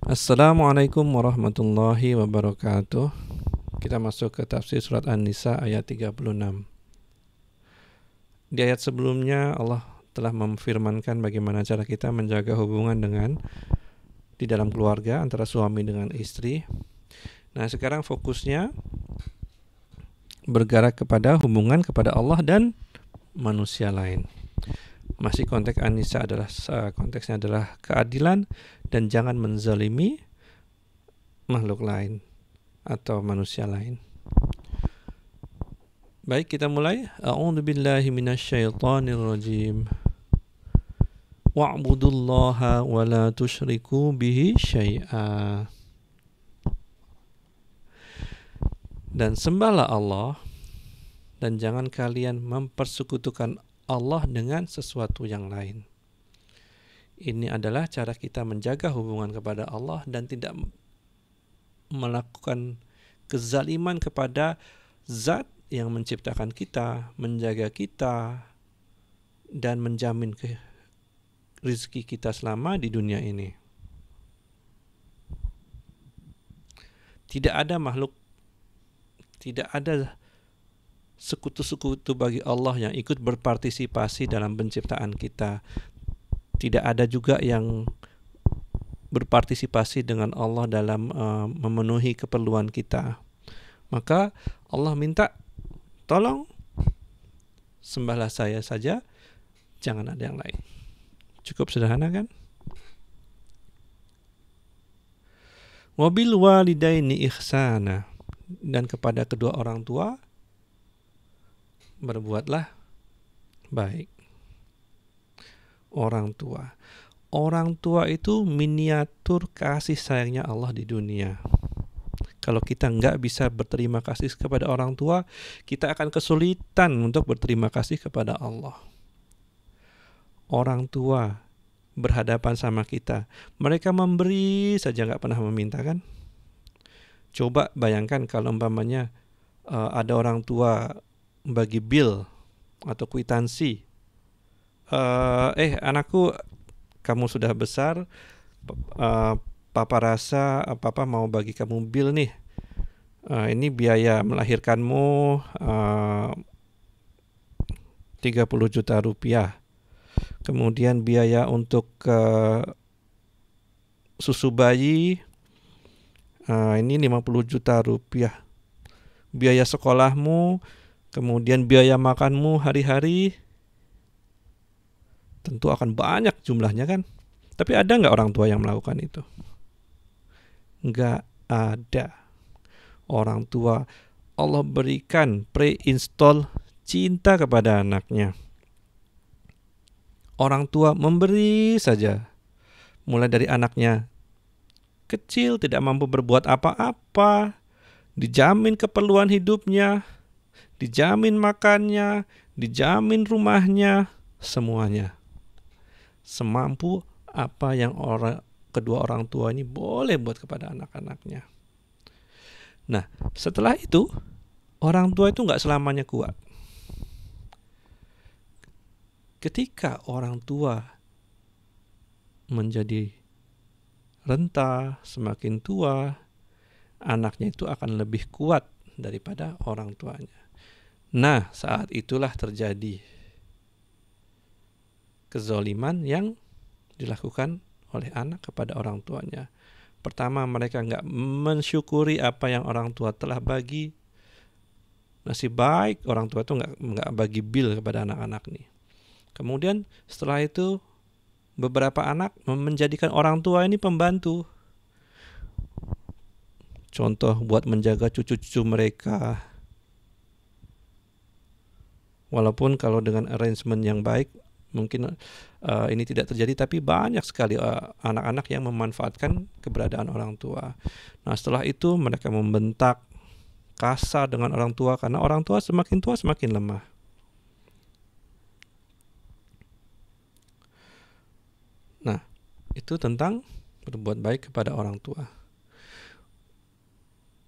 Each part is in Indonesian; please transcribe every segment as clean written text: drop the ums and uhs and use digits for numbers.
Assalamualaikum warahmatullahi wabarakatuh. Kita masuk ke tafsir surat An-Nisa ayat 36. Di ayat sebelumnya Allah telah memfirmankan bagaimana cara kita menjaga hubungan di dalam keluarga antara suami dengan istri. Nah, sekarang fokusnya bergerak kepada hubungan kepada Allah dan manusia lain. Masih konteks An-Nisa konteksnya adalah keadilan dan jangan menzalimi makhluk lain atau manusia lain. Baik, kita mulai. A'udzubillahi minasyaitonirrajim. Wa'budullaha wa la tusyriku bihi syai'a. Dan sembahlah Allah dan jangan kalian mempersekutukan Allah dengan sesuatu yang lain. Ini adalah cara kita menjaga hubungan kepada Allah dan tidak melakukan kezaliman kepada zat yang menciptakan kita, menjaga kita, dan menjamin rezeki kita selama di dunia ini. Tidak ada makhluk, tidak ada sekutu-sekutu bagi Allah yang ikut berpartisipasi dalam penciptaan kita. Tidak ada juga yang berpartisipasi dengan Allah dalam memenuhi keperluan kita. Maka Allah minta, tolong sembahlah saya saja, jangan ada yang lain. Cukup sederhana kan? Wabil walidaini ihsana, dan kepada kedua orang tua berbuatlah baik. Orang tua itu miniatur kasih sayangnya Allah di dunia. Kalau kita nggak bisa berterima kasih kepada orang tua, kita akan kesulitan untuk berterima kasih kepada Allah. Orang tua berhadapan sama kita, mereka memberi saja, nggak pernah meminta kan? Coba bayangkan kalau umpamanya ada orang tua bagi bill atau kwitansi, anakku, kamu sudah besar, papa rasa papa mau bagi kamu bill nih, ini biaya melahirkanmu 30 juta rupiah, kemudian biaya untuk susu bayi ini 50 juta rupiah, biaya sekolahmu, kemudian biaya makanmu hari-hari, tentu akan banyak jumlahnya kan. Tapi ada nggak orang tua yang melakukan itu? Nggak ada. Orang tua Allah berikan pre-install cinta kepada anaknya. Orang tua memberi saja. Mulai dari anaknya kecil tidak mampu berbuat apa-apa, dijamin keperluan hidupnya, dijamin makannya, dijamin rumahnya, semuanya. Semampu apa yang kedua orang tua ini boleh buat kepada anak-anaknya. Nah, setelah itu orang tua itu nggak selamanya kuat. Ketika orang tua menjadi renta, semakin tua, anaknya itu akan lebih kuat daripada orang tuanya. Nah, saat itulah terjadi kezaliman yang dilakukan oleh anak kepada orang tuanya. Pertama, mereka nggak mensyukuri apa yang orang tua telah bagi. Nasib baik orang tua itu nggak bagi bil kepada anak-anak nih. Kemudian setelah itu beberapa anak menjadikan orang tua ini pembantu. Contoh buat menjaga cucu-cucu mereka. Walaupun kalau dengan arrangement yang baik mungkin ini tidak terjadi, tapi banyak sekali anak-anak yang memanfaatkan keberadaan orang tua. Nah, setelah itu mereka membentak kasar dengan orang tua, karena orang tua semakin tua semakin lemah. Nah, itu tentang berbuat baik kepada orang tua.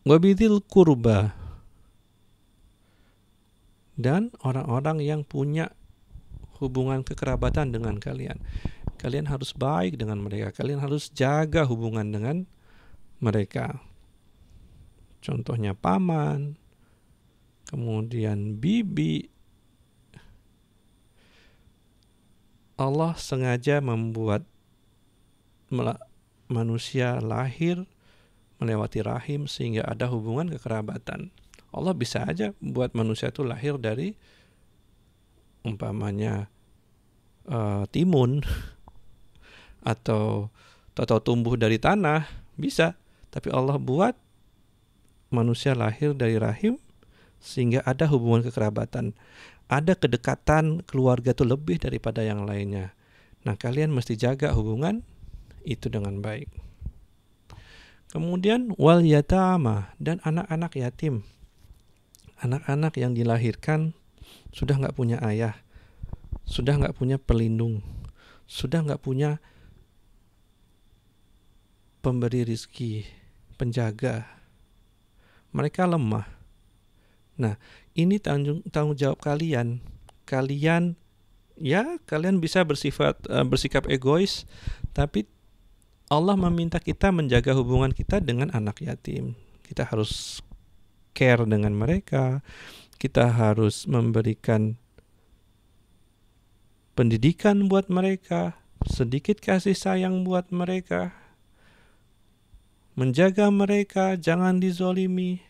Wabidil kurba, dan orang-orang yang punya hubungan kekerabatan dengan kalian. Kalian harus baik dengan mereka. Kalian harus jaga hubungan dengan mereka. Contohnya paman, kemudian bibi. Allah sengaja membuat manusia lahir melewati rahim sehingga ada hubungan kekerabatan. Allah bisa aja buat manusia itu lahir dari umpamanya timun atau tumbuh dari tanah, bisa. Tapi Allah buat manusia lahir dari rahim sehingga ada hubungan kekerabatan. Ada kedekatan keluarga itu lebih daripada yang lainnya. Nah, kalian mesti jaga hubungan itu dengan baik. Kemudian wal yatama, dan anak-anak yatim. Anak-anak yang dilahirkan sudah nggak punya ayah, sudah nggak punya pelindung, sudah nggak punya pemberi rizki, penjaga. Mereka lemah. Nah, ini tanggung jawab kalian. Kalian bisa bersikap egois, tapi Allah meminta kita menjaga hubungan kita dengan anak yatim. Kita harus care dengan mereka. Kita harus memberikan pendidikan buat mereka, sedikit kasih sayang buat mereka, menjaga mereka, jangan dizolimi.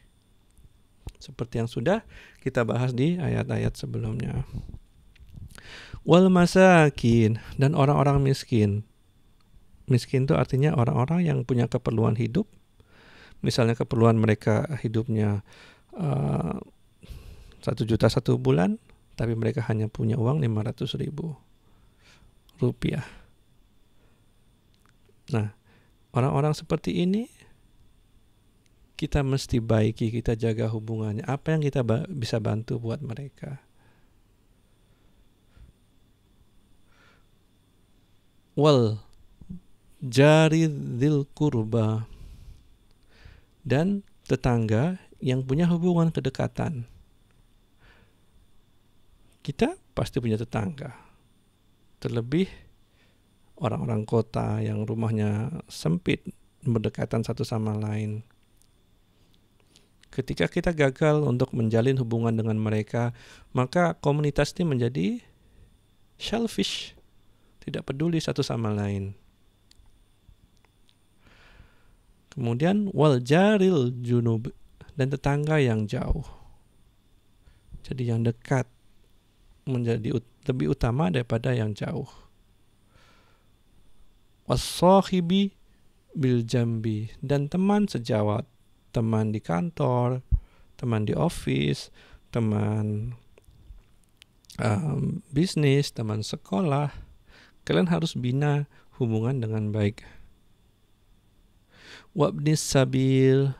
Seperti yang sudah kita bahas di ayat-ayat sebelumnya. Wal masakin, dan orang-orang miskin. Miskin itu artinya orang-orang yang punya keperluan hidup. Misalnya keperluan mereka hidupnya 1 juta 1 bulan, tapi mereka hanya punya uang 500.000 rupiah. Nah, orang-orang seperti ini kita mesti baiki, kita jaga hubungannya. Apa yang kita bisa bantu buat mereka. Wal jari dzil kurba, dan tetangga yang punya hubungan kedekatan. Kita pasti punya tetangga, terlebih orang-orang kota yang rumahnya sempit, berdekatan satu sama lain. Ketika kita gagal untuk menjalin hubungan dengan mereka, maka komunitas ini menjadi selfish, tidak peduli satu sama lain. Kemudian wal jaril junub, dan tetangga yang jauh. Jadi yang dekat menjadi lebih utama daripada yang jauh. Was-sahibi bil jambi, dan teman sejawat, teman di kantor, teman di office, teman bisnis, teman sekolah. Kalian harus bina hubungan dengan baik. Wabnis sabil,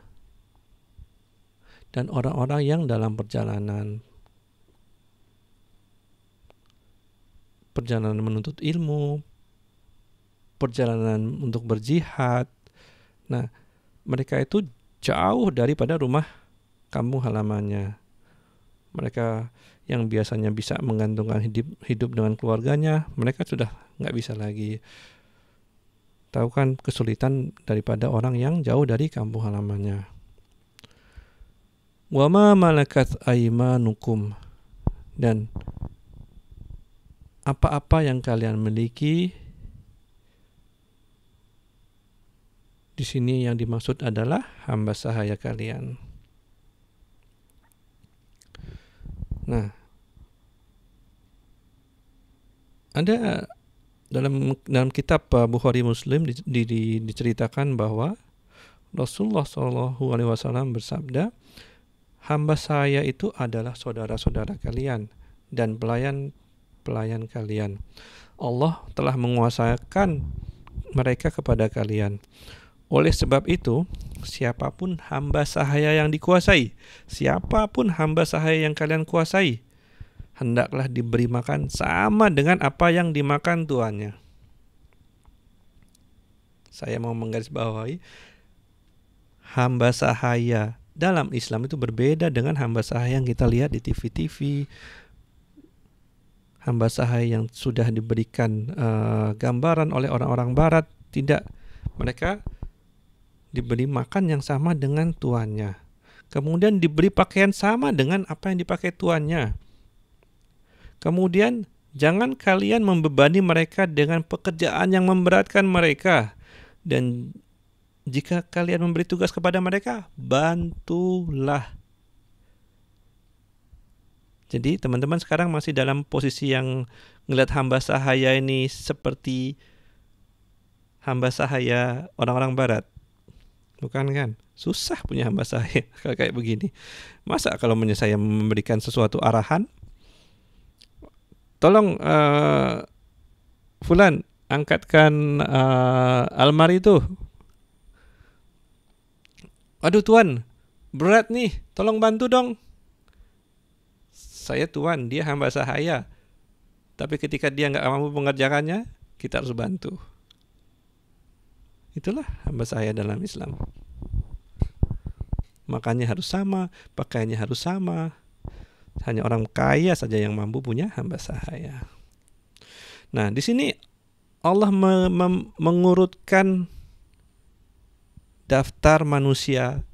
dan orang-orang yang dalam perjalanan menuntut ilmu, perjalanan untuk berjihad. Nah, mereka itu jauh daripada rumah kampung halamannya. Mereka yang biasanya bisa menggantungkan hidup dengan keluarganya, mereka sudah nggak bisa lagi. Tahu kan kesulitan daripada orang yang jauh dari kampung halamannya. Wa ma malakat aymanukum, dan apa-apa yang kalian miliki. Di sini yang dimaksud adalah hamba sahaya kalian. Nah, ada dalam kitab Bukhari Muslim diceritakan bahwa Rasulullah SAW bersabda, hamba saya itu adalah saudara-saudara kalian dan pelayan kalian. Allah telah menguasakan mereka kepada kalian. Oleh sebab itu, siapapun hamba sahaya yang dikuasai, siapapun hamba sahaya yang kalian kuasai, hendaklah diberi makan sama dengan apa yang dimakan tuannya. Saya mau menggarisbawahi, hamba sahaya dalam Islam itu berbeda dengan hamba sahaya yang kita lihat di TV-TV, hamba sahaya yang sudah diberikan gambaran oleh orang-orang barat. Tidak, mereka diberi makan yang sama dengan tuannya, kemudian diberi pakaian sama dengan apa yang dipakai tuannya. Kemudian jangan kalian membebani mereka dengan pekerjaan yang memberatkan mereka, dan jika kalian memberi tugas kepada mereka, bantulah. Jadi teman-teman sekarang masih dalam posisi yang ngelihat hamba sahaya ini seperti hamba sahaya orang-orang barat. Bukan kan? Susah punya hamba sahaya kalau kayak begini. Masa kalau saya memberikan sesuatu arahan, tolong Fulan, angkatkan almari itu. Aduh tuan, berat nih, tolong bantu dong. Saya tuan, dia hamba sahaya. Tapi ketika dia nggak mampu mengerjakannya, kita harus bantu. Itulah hamba sahaya dalam Islam. Makannya harus sama, pakaiannya harus sama. Hanya orang kaya saja yang mampu punya hamba sahaya. Nah, di sini Allah mengurutkan daftar manusia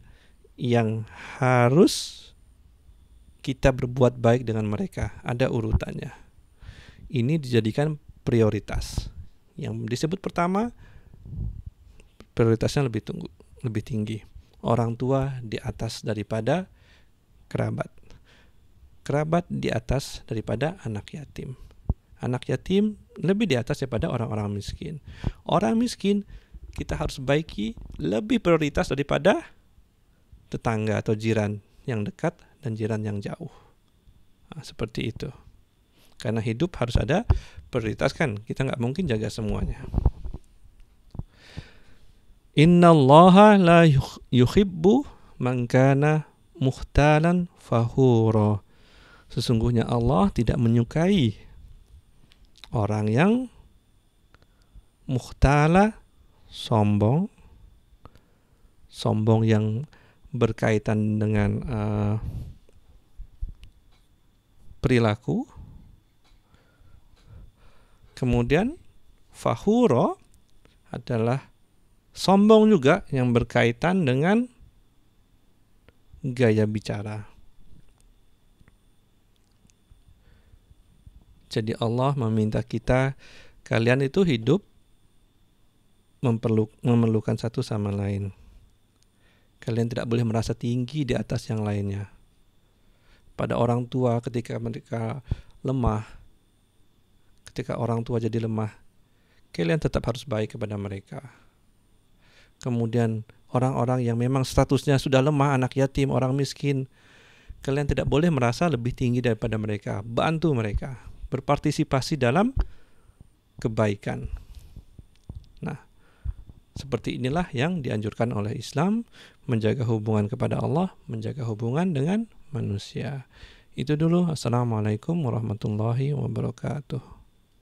yang harus kita berbuat baik dengan mereka. Ada urutannya. Ini dijadikan prioritas. Yang disebut pertama, prioritasnya lebih tinggi. Orang tua di atas daripada kerabat. Kerabat di atas daripada anak yatim. Anak yatim lebih di atas daripada orang-orang miskin. Orang miskin kita harus baiki lebih prioritas daripada tetangga atau jiran yang dekat dan jiran yang jauh. Nah, seperti itu. Karena hidup harus ada prioritas kan. Kita nggak mungkin jaga semuanya. Innallaha la yuhibbu man kana mukhtalan fakhura. Sesungguhnya Allah tidak menyukai orang yang mukhtala, sombong yang berkaitan dengan perilaku. Kemudian fakhura adalah sombong juga yang berkaitan dengan gaya bicara. Jadi Allah meminta kita, kalian itu hidup memerlukan satu sama lain. Kalian tidak boleh merasa tinggi di atas yang lainnya. Pada orang tua ketika mereka lemah, ketika orang tua jadi lemah, kalian tetap harus baik kepada mereka. Kemudian orang-orang yang memang statusnya sudah lemah, anak yatim, orang miskin, kalian tidak boleh merasa lebih tinggi daripada mereka. Bantu mereka, berpartisipasi dalam kebaikan. Nah, seperti inilah yang dianjurkan oleh Islam, menjaga hubungan kepada Allah, menjaga hubungan dengan manusia. Itu dulu. Assalamualaikum warahmatullahi wabarakatuh.